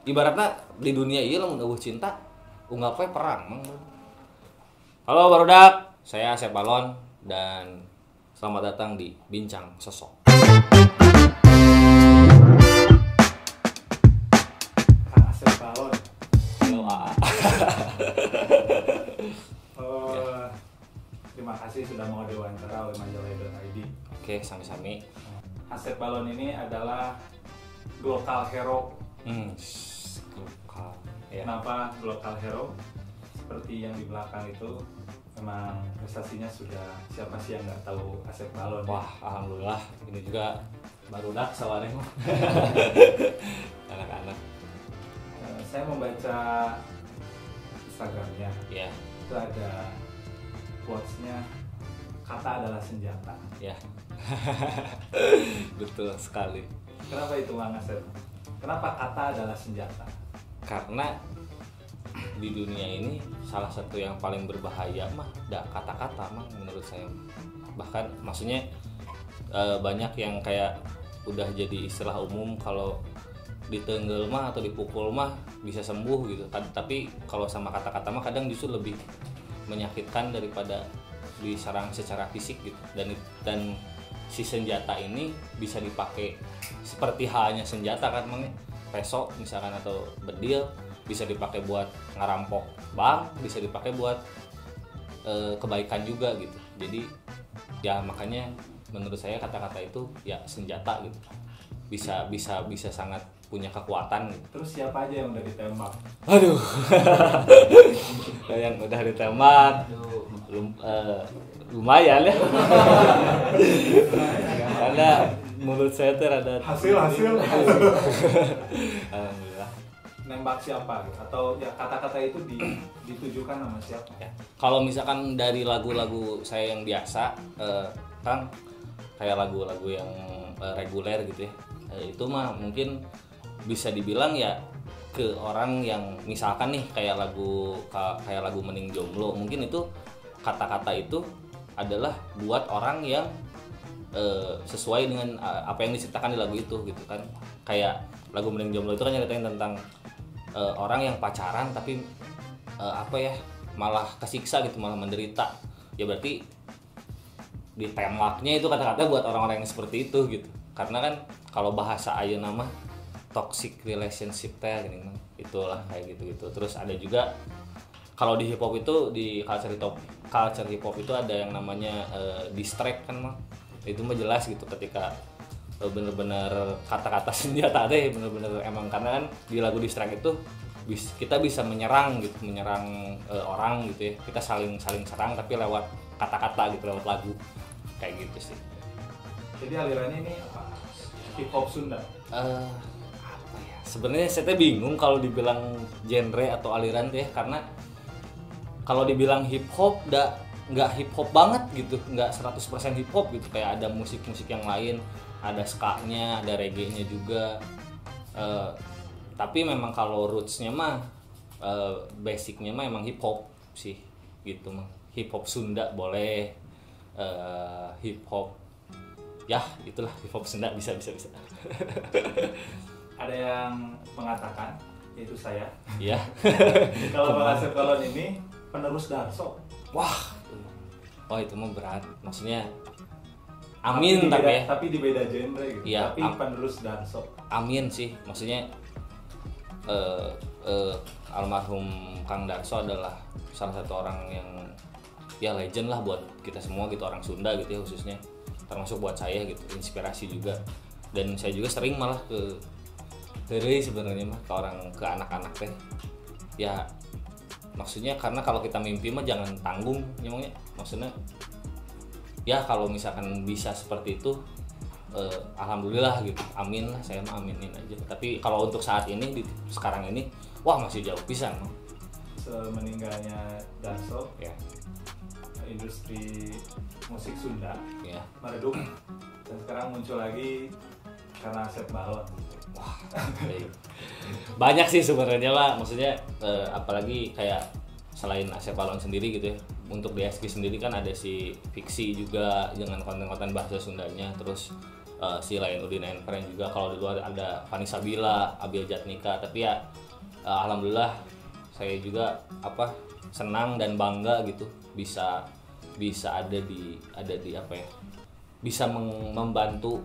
ibaratnya di dunia ieu lamun eueuh cinta unggal we perang mang. Halo barudak, saya Asep Balon dan selamat datang di Bincang Sosok. Kang Asep Balon. Halo AA. Terima kasih sudah mau diwawancara oleh majalah.id. Oke, sami-sami. Asep Balon ini adalah global hero. Lokal. Ya. Kenapa global hero? Seperti yang di belakang itu, memang prestasinya sudah siapa sih yang nggak tahu Asep Balon? Wah, alhamdulillah ini juga barudak sawareng. Anak-anak. Saya membaca Instagramnya, Ya, itu ada quotes-nya, kata adalah senjata. ya. Betul sekali. Kenapa itu Mang Asep? Kenapa kata adalah senjata? Karena di dunia ini salah satu yang paling berbahaya mah kata-kata mah menurut saya. Bahkan maksudnya banyak yang kayak udah jadi istilah umum kalau ditenggel mah atau dipukul mah bisa sembuh gitu. Tapi kalau sama kata-kata mah kadang justru lebih menyakitkan daripada diserang secara fisik gitu. Dan si senjata ini bisa dipakai seperti halnya senjata kan mang, peso misalkan atau bedil bisa dipakai buat ngerampok bank, bisa dipakai buat kebaikan juga gitu. Jadi ya makanya menurut saya kata-kata itu ya senjata gitu, bisa sangat punya kekuatan gitu. Terus siapa aja yang udah ditembak? Aduh. Yang udah ditembak lumayan ya. Karena menurut saya tuh ada Hasil. alhamdulillah. Nembak siapa? Atau ya kata-kata itu ditujukan sama siapa? Ya. Kalau misalkan dari lagu-lagu saya yang biasa, kan kayak lagu-lagu yang reguler gitu ya, itu mah mungkin bisa dibilang ya ke orang yang misalkan nih kayak lagu Mending Jomblo, mungkin itu kata-kata itu adalah buat orang yang sesuai dengan apa yang diceritakan di lagu itu gitu kan. Kayak lagu Mending Jomblo itu kan nyeritain tentang orang yang pacaran tapi malah kesiksa gitu, malah menderita. Ya berarti ditembaknya itu kata-kata buat orang-orang yang seperti itu gitu. Karena kan kalau bahasa ayeuna mah toxic relationship teh gini mah itulah kayak gitu-gitu. Terus ada juga kalau di hip hop itu, di culture hip hop itu ada yang namanya diss track kan mah. Itu mah jelas gitu ketika bener-bener kata-kata senjata deh, bener-bener emang karena kan di lagu diss track itu kita bisa menyerang orang gitu ya. Kita saling serang tapi lewat kata-kata gitu, lewat lagu kayak gitu sih. Jadi alirannya ini apa? Hip hop Sunda. Apa ya? Sebenarnya saya tuh bingung kalau dibilang genre atau aliran tuh ya, karena kalau dibilang hip hop nggak hip hop banget gitu, nggak 100% hip hop gitu. Kayak ada musik-musik yang lain, ada ska-nya, ada reggae-nya juga. Tapi memang kalau roots-nya mah basic-nya mah emang hip hop sih gitu mah. Hip hop Sunda boleh, hip hop ya itulah hip hop Sunda bisa. Ada yang mengatakan, yaitu saya, Iya. kalau Bang Asep Balon ini penerus Darso. Wah itu mah berat, maksudnya amin tapi di beda genre gitu. Iya, tapi penerus Darso. Amin sih, maksudnya almarhum Kang Darso adalah salah satu orang yang ya legend lah buat kita semua gitu, orang Sunda gitu ya khususnya, termasuk buat saya gitu, inspirasi juga. Dan saya juga sering malah sebenarnya mah ke anak-anak teh ya, maksudnya karena kalau kita mimpi mah jangan tanggung nyemangnya, maksudnya ya kalau misalkan bisa seperti itu alhamdulillah gitu, amin lah, saya mah aminin aja. Tapi kalau untuk saat ini sekarang ini wah masih jauh pisan. Semeninggalnya Darso Ya. Industri musik Sunda Ya. meredup, dan sekarang muncul lagi karena Asep Balon. Wah, banyak sih sebenarnya lah, maksudnya apalagi kayak selain Asep Balon sendiri gitu ya, untuk DSG sendiri kan ada si Fiksi juga dengan konten-konten bahasa Sundanya, terus si Lain Udin and Friend juga. Kalau di luar ada Vanessa Bila, Abia Jatnika. Tapi ya alhamdulillah saya juga senang dan bangga gitu bisa ada di apa ya, bisa membantu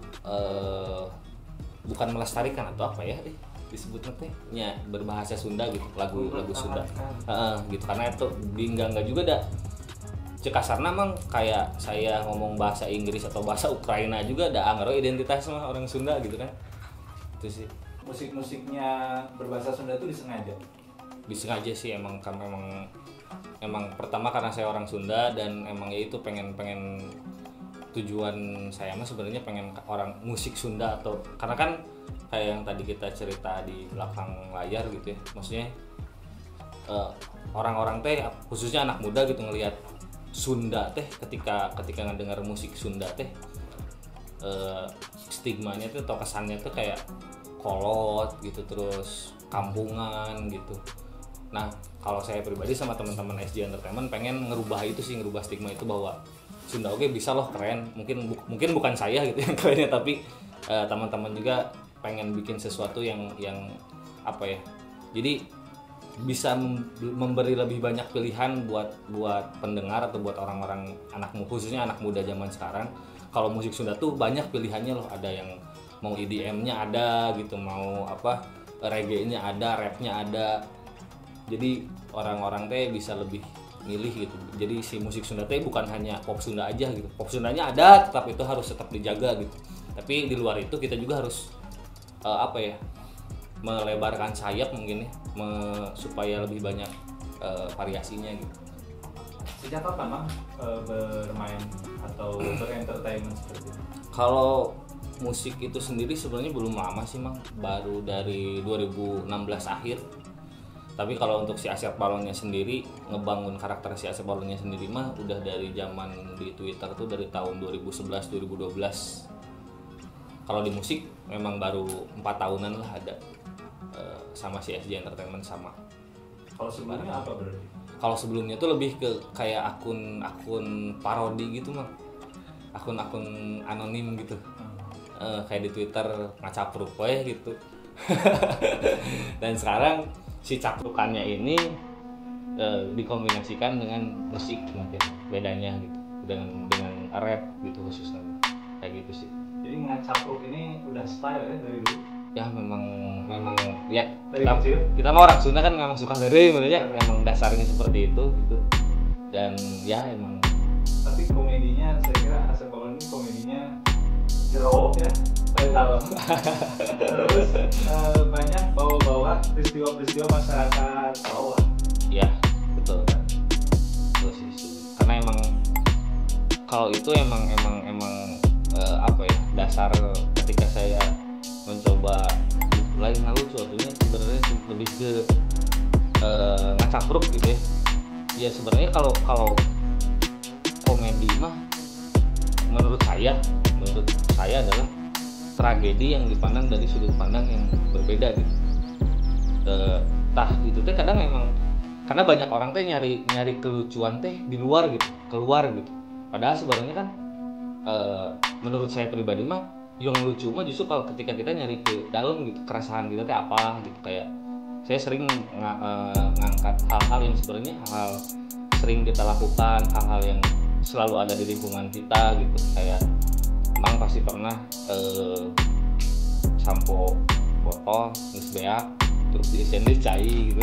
bukan melestarikan atau apa ya disebutnya teh nya berbahasa Sunda gitu, lagu Sunda gitu. Karena itu enggak juga ada cekasarna mang kayak saya ngomong bahasa Inggris atau bahasa Ukraina juga ada anggar identitas mah orang Sunda gitu kan. Itu sih. Musik-musiknya berbahasa Sunda itu disengaja sih emang, karena emang pertama karena saya orang Sunda dan emang ya itu pengen tujuan saya mah sebenarnya pengen orang musik Sunda, atau karena kan kayak yang tadi kita cerita di belakang layar gitu ya, maksudnya orang-orang teh khususnya anak muda gitu ngelihat Sunda teh ketika ngedengar musik Sunda teh stigmanya tuh atau kesannya tuh kayak kolot gitu, terus kampungan gitu. Nah kalau saya pribadi sama teman-teman SJ Entertainment pengen ngerubah stigma itu bahwa Sunda oke bisa loh keren, mungkin bukan saya gitu yang kerennya, tapi teman-teman juga pengen bikin sesuatu yang apa ya, jadi bisa memberi lebih banyak pilihan buat pendengar atau buat orang-orang khususnya anak muda zaman sekarang. Kalau musik Sunda tuh banyak pilihannya loh, ada yang mau EDM-nya ada gitu, mau reggae-nya ada, rap-nya ada. Jadi orang-orang teh bisa lebih milih gitu. Jadi si musik Sunda teh bukan hanya pop Sunda aja gitu. Pop Sundanya ada, tetap itu harus tetap dijaga gitu. Tapi di luar itu kita juga harus melebarkan sayap mungkin ya, supaya lebih banyak variasinya gitu. Sejak kapan Mang bermain atau berentertainment seperti itu? Kalau musik itu sendiri sebenarnya belum lama sih Mang, baru dari 2016 akhir. Tapi kalau untuk si Asep Balonnya sendiri, ngebangun karakter si Asep Balonnya sendiri mah udah dari zaman di Twitter tuh dari tahun 2011-2012. Kalau di musik memang baru 4 tahunan lah ada sama si SJ Entertainment sama. Kalau sebelumnya apa berarti? Kalau sebelumnya tuh lebih ke kayak akun parodi gitu mah, akun anonim gitu, kayak di Twitter ngacapruk gitu. Dan sekarang si caprukannya ini dikombinasikan dengan musik mungkin bedanya gitu, dengan rap gitu khususnya kayak gitu sih. Jadi ngacapruk ini udah style ya dari dulu? Ya memang ya dari kita mau orang Sunda kan memang suka dari sebenarnya, memang dasarnya seperti itu gitu. Dan ya emang tapi komedinya saya kira Asep Balon ini komedinya jeruk ya, dalam. Terus banyak bawa-bawa peristiwa masyarakat bawah. Ya betul kan, betul sih. Karena emang kalau itu emang dasar ketika saya mencoba lain lucu, artinya sebenarnya lebih ke ngacapruk gitu ya. Ya sebenarnya kalau komedi mah menurut saya adalah tragedi yang dipandang dari sudut pandang yang berbeda gitu. Itu teh kadang emang karena banyak orang teh nyari kelucuan teh di luar gitu, keluar gitu. Padahal sebenarnya kan menurut saya pribadi mah yang lucu mah justru kalau ketika kita nyari ke dalam gitu, keresahan kita teh apa gitu. Kayak saya sering ngangkat hal-hal yang sebenarnya hal sering kita lakukan, hal-hal yang selalu ada di lingkungan kita gitu. Kayak Mang pasti pernah sampo botol terus beak terus diisiin cai gitu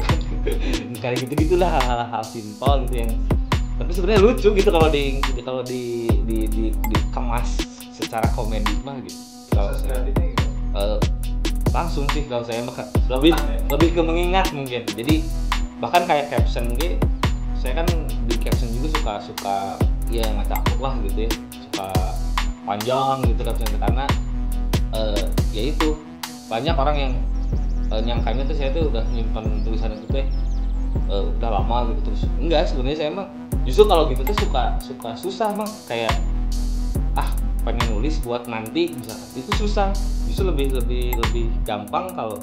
kayak gitu-gitulah, hal-hal simpel gitu yang tapi sebenarnya lucu gitu kalau dikemas secara komedi mah gitu. Kalau saya langsung sih kalau saya lebih ke mengingat mungkin. Jadi bahkan kayak caption gitu, saya kan di caption juga suka ya ngacak lah gitu ya, suka panjang gitu caption karena ya itu banyak orang yang nyangkanya tuh saya tuh udah nyimpan tulisan itu teh udah lama gitu. Terus enggak, sebenarnya saya emang justru kalau gitu tuh suka susah mah, kayak pengen nulis buat nanti misalkan itu susah. Justru lebih gampang kalau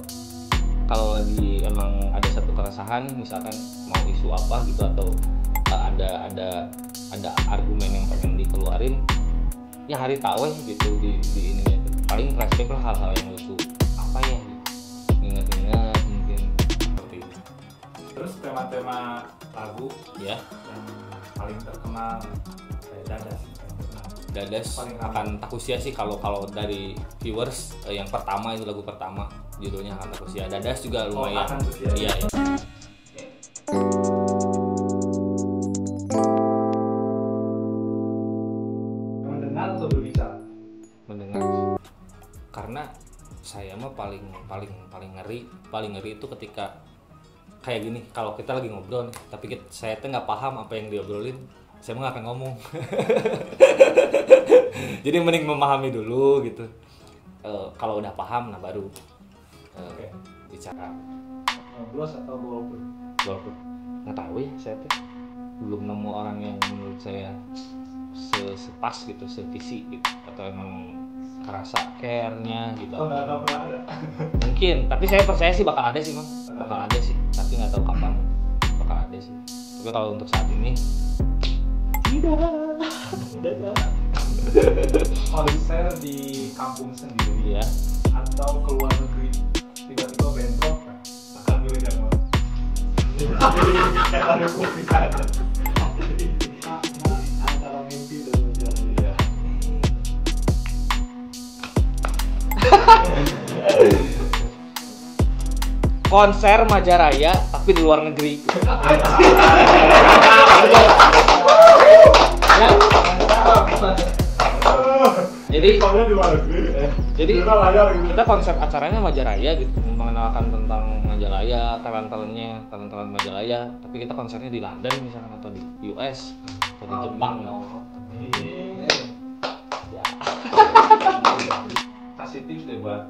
lagi emang ada satu keresahan misalkan mau isu apa gitu atau ada argumen yang pengen dikeluarin yang hari tahu gitu di ininya tuh. paling flashback lah hal-hal yang lucu apa ya gitu. Ingat-ingat mungkin seperti itu. Terus tema-tema lagu Ya, yang paling terkenal kayak Dadas. Dadas Paling akan Takusia sih kalau dari viewers. Yang pertama itu lagu pertama judulnya akan Takusia. Dadas juga lumayan. Akan Takusia. Iya, iya. Mendengar atau berbicara? Mendengar, karena saya mah paling ngeri itu ketika kayak gini. Kalau kita lagi ngobrol nih, tapi saya tuh nggak paham apa yang diobrolin, saya mah nggak akan ngomong. Jadi mending memahami dulu gitu. Kalau udah paham, nah baru Oke. bicara. Blues atau golput? Walaupun nggak tahu ya, saya tuh belum nemu orang yang menurut saya sepas gitu, sevisi gitu, atau emang kerasa care-nya gitu. Oh, nggak pernah ada. Mungkin, tapi saya percaya sih bakal ada sih, Bang. Bakal ada sih, tapi nggak tahu kapan bakal ada sih. Tapi kalau untuk saat ini tidak. Konser di kampung sendiri Ya, atau ke luar negeri tiba-tiba bentrok akan milih yang mana? Ada pilihan antara mimpi dan menjadi. konser Majaraya tapi di luar negeri. Ya. Jadi Di luar negeri. Jadi Layar gitu. kita konsep acaranya Majalaya gitu, mengenalkan tentang Majalaya, talent Majalaya, tapi kita konsernya di London misalkan, atau di US atau di Jepang. Ya. Kasih tips deh buat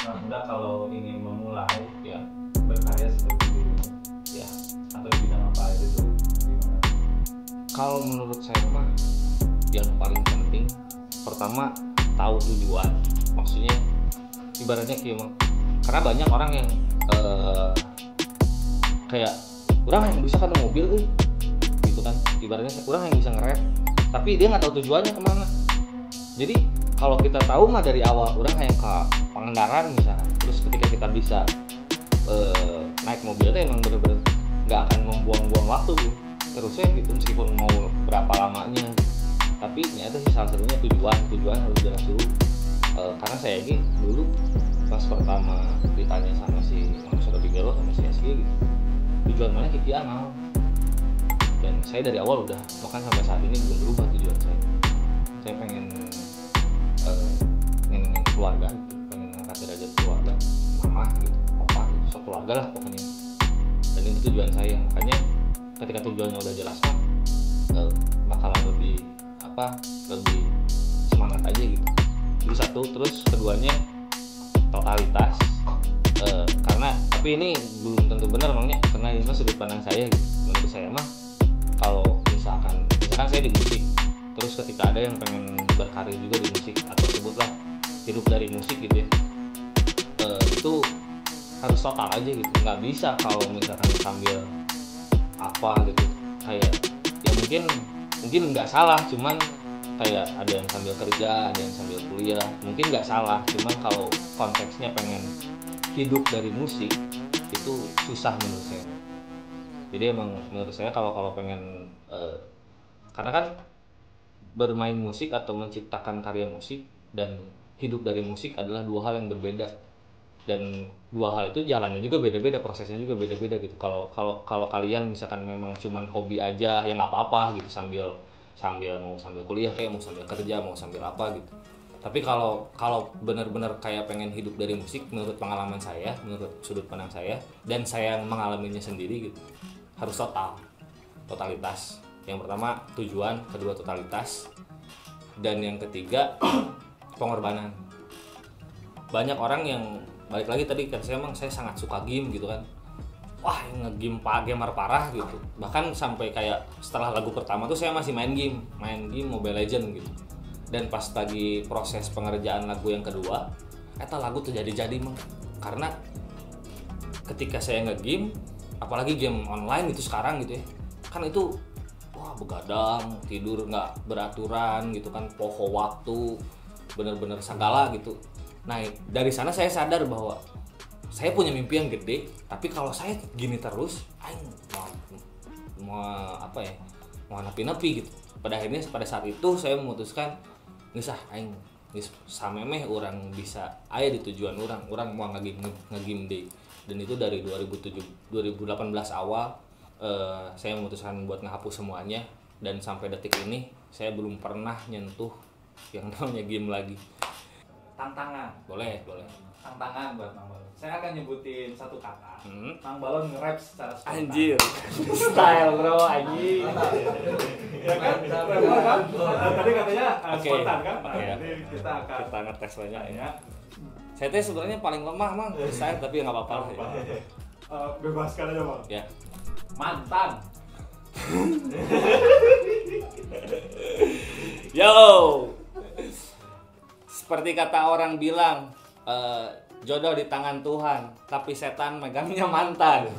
anak muda kalau ingin memulai Ya, berkarya seperti itu ya. atau di bidang apa aja tuh gimana? Kalau menurut saya mah yang paling penting pertama tahu tujuan. Maksudnya ibaratnya kayak, karena banyak orang yang kayak orang yang bisa kan mobil gitu kan, ibaratnya orang yang bisa nge-rap tapi dia nggak tahu tujuannya kemana. Jadi kalau kita tahu mah dari awal orang yang ke Pangandaran misalnya, terus ketika kita bisa naik mobil itu emang bener-bener nggak akan membuang-buang waktu gitu. Terusnya gitu meskipun mau berapa lamanya gitu. Tapi ternyata sih salah satunya tujuan harus jelas dulu. Karena saya ini dulu pas pertama ditanya sama si Mas Rodriguez sama si SG gitu, tujuan mana Kiki Amal, dan saya dari awal udah, bahkan sampai saat ini belum berubah tujuan saya. Saya pengen keluarga gitu, pengen ngangkat derajat keluarga, mama gitu, papa gitu, so keluarga lah pokoknya. Dan itu tujuan saya. Makanya ketika tujuannya udah jelas mah bakalan lebih semangat aja gitu. Itu satu. Terus keduanya totalitas, karena tapi ini belum tentu benar emangnya, karena ini mah sudut pandang saya gitu. Menurut saya mah kalau misalkan saya di musik, terus ketika ada yang pengen berkarir juga di musik atau sebutlah hidup dari musik gitu ya, itu harus total aja gitu. Nggak bisa kalau misalkan sambil apa gitu, kayak ya mungkin nggak salah, cuman kayak ada yang sambil kerja, ada yang sambil kuliah, mungkin nggak salah, cuman kalau konteksnya pengen hidup dari musik itu susah menurut saya. Jadi emang menurut saya kalau pengen karena kan bermain musik atau menciptakan karya musik dan hidup dari musik adalah dua hal yang berbeda, dan dua hal itu jalannya juga beda-beda, prosesnya juga beda-beda gitu. Kalau kalian misalkan memang cuman hobi aja ya nggak apa-apa gitu, sambil kuliah kayak mau sambil kerja mau sambil apa gitu. Tapi kalau benar-benar kayak pengen hidup dari musik, menurut pengalaman saya, menurut sudut pandang saya, dan saya mengalaminya sendiri gitu, harus totalitas. Yang pertama tujuan, kedua totalitas, dan yang ketiga pengorbanan. Banyak orang yang balik lagi tadi kan, saya sangat suka game gitu kan, wah nge-game gamer parah gitu. Bahkan sampai kayak setelah lagu pertama tuh saya masih main game Mobile Legends gitu. Dan pas lagi proses pengerjaan lagu yang kedua, eta lagu tuh jadi mah, karena ketika saya nge-game, apalagi game online itu sekarang gitu ya, kan itu wah begadang, tidur nggak beraturan gitu kan, poho waktu, bener-bener segala gitu. Nah dari sana saya sadar bahwa saya punya mimpi yang gede, tapi kalau saya gini terus, aing mau apa ya, mau nepi-nepi gitu. Pada akhirnya pada saat itu saya memutuskan geus aing geus samemeh orang bisa aya di tujuan orang mau ngagim deui. Dan itu dari 2018 awal saya memutuskan buat ngehapus semuanya, dan sampai detik ini saya belum pernah nyentuh yang namanya game lagi. Tantangan. Boleh. Tantangan buat Mang Balon. Saya akan nyebutin satu kata. Mang Balon nge-rap secara spontan. Anjir. Style bro, anjing. Ya kan? Rapper kan? Tadi katanya Oke. spontan kan? Iya. Jadi kita akan Kita ngetes banyak ya. tanya. Saya tuh sebenarnya paling lemah mang, saya tapi nggak apa-apa lah. Ya. Bebaskan aja Bang. Ya. Mantan. Yo. Seperti kata orang bilang, jodoh di tangan Tuhan, tapi setan megangnya mantan.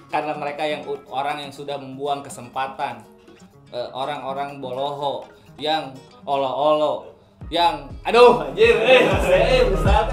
Karena mereka orang yang sudah membuang kesempatan, orang-orang boloho yang olo-olo, yang aduh anjir, Ustaz.